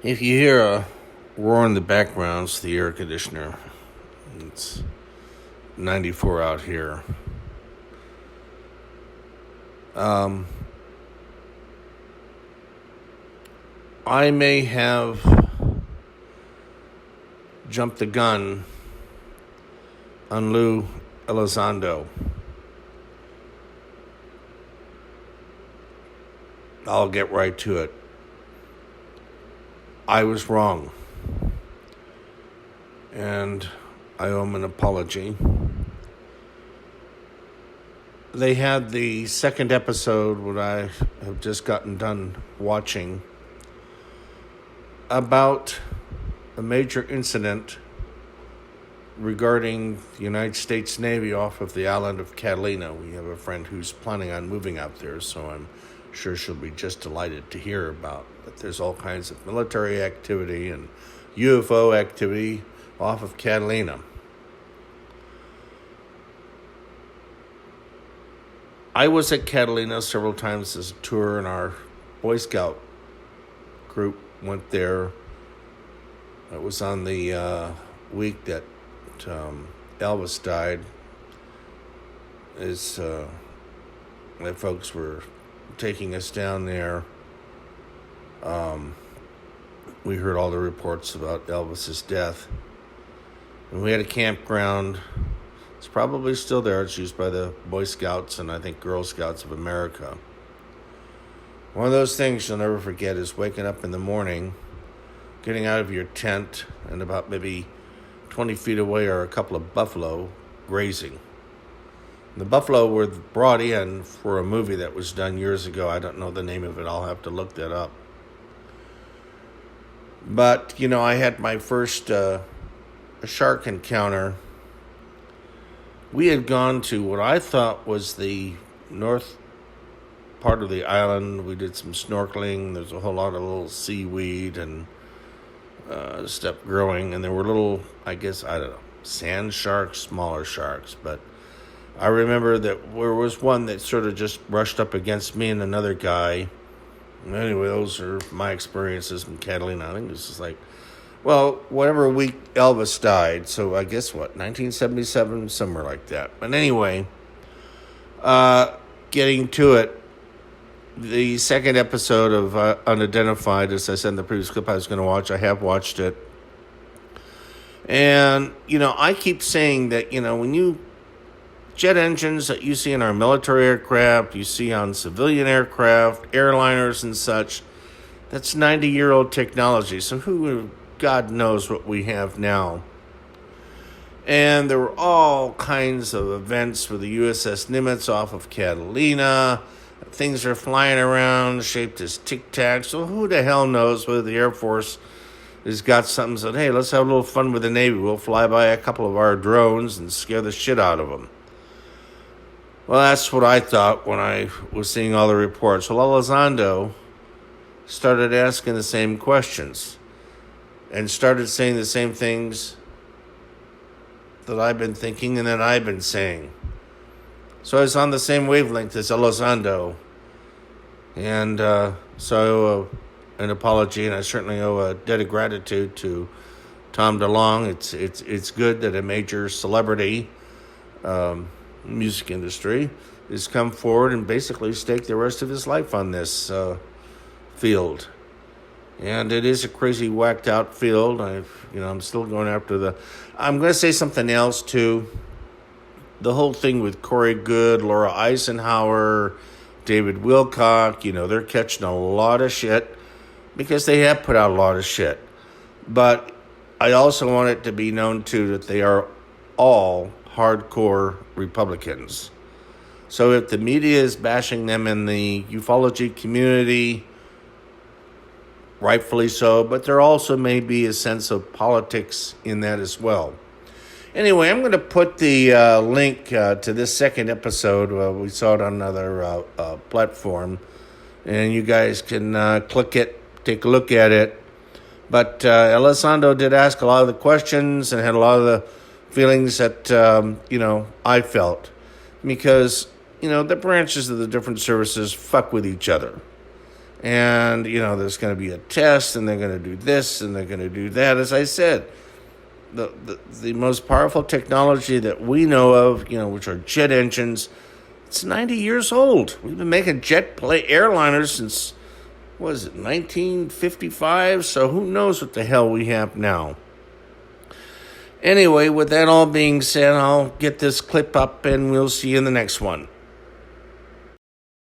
If you hear a roar in the background, it's the air conditioner. It's 94 out here. Um, I may have jumped the gun on Lou Elizondo. I'll get right to it. I was wrong. And I owe him an apology. They had the second episode, what I have just gotten done watching, about a major incident regarding the United States Navy off of the island of Catalina. We have a friend who's planning on moving out there, so I'm sure she'll be just delighted to hear about. But there's all kinds of military activity and UFO activity off of Catalina. I was at Catalina several times as a tour, and our Boy Scout group went there. It was on the week that Elvis died. My folks were taking us down there. We heard all the reports about Elvis's death. And we had a campground. It's probably still there. It's used by the Boy Scouts and I think Girl Scouts of America. One of those things you'll never forget is waking up in the morning, getting out of your tent, and about maybe 20 feet away are a couple of buffalo grazing. The buffalo were brought in for a movie that was done years ago. I don't know the name of it. I'll have to look that up. But, I had my first shark encounter. We had gone to what I thought was the north part of the island. We did some snorkeling. There's a whole lot of little seaweed and stuff growing. And there were little, sand sharks, smaller sharks. But I remember that there was one that sort of just brushed up against me and another guy. Anyway, those are my experiences in Catalina. I think this is whatever week Elvis died. So I guess 1977, somewhere like that. But anyway, getting to it, the second episode of Unidentified, as I said in the previous clip I was going to watch, I have watched it. And, I keep saying that, when you jet engines that you see in our military aircraft, you see on civilian aircraft, airliners and such, that's 90-year-old technology. So God knows what we have now. And there were all kinds of events with the USS Nimitz off of Catalina. Things are flying around shaped as Tic Tacs. So who the hell knows whether the Air Force has got something that said, hey, let's have a little fun with the Navy. We'll fly by a couple of our drones and scare the shit out of them. Well, that's what I thought when I was seeing all the reports. Well, Elizondo started asking the same questions and started saying the same things that I've been thinking and that I've been saying. So I was on the same wavelength as Elizondo. And so I owe an apology, and I certainly owe a debt of gratitude to Tom DeLonge. It's good that a major celebrity music industry has come forward and basically staked the rest of his life on this field. And it is a crazy, whacked out field. I'm still going after I'm going to say something else too. The whole thing with Corey Goode, Laura Eisenhower, David Wilcock, they're catching a lot of shit because they have put out a lot of shit. But I also want it to be known too that they are all hardcore Republicans. So if the media is bashing them in the ufology community, rightfully so, but there also may be a sense of politics in that as well. Anyway, I'm going to put the link to this second episode. We saw it on another platform, and you guys can click it, take a look at it. But Elizondo did ask a lot of the questions and had a lot of the feelings that, I felt. Because, the branches of the different services fuck with each other. And, there's going to be a test, and they're going to do this, and they're going to do that. As I said, the most powerful technology that we know of, which are jet engines, it's 90 years old. We've been making airliners since, 1955? So who knows what the hell we have now. Anyway, with that all being said, I'll get this clip up, and we'll see you in the next one.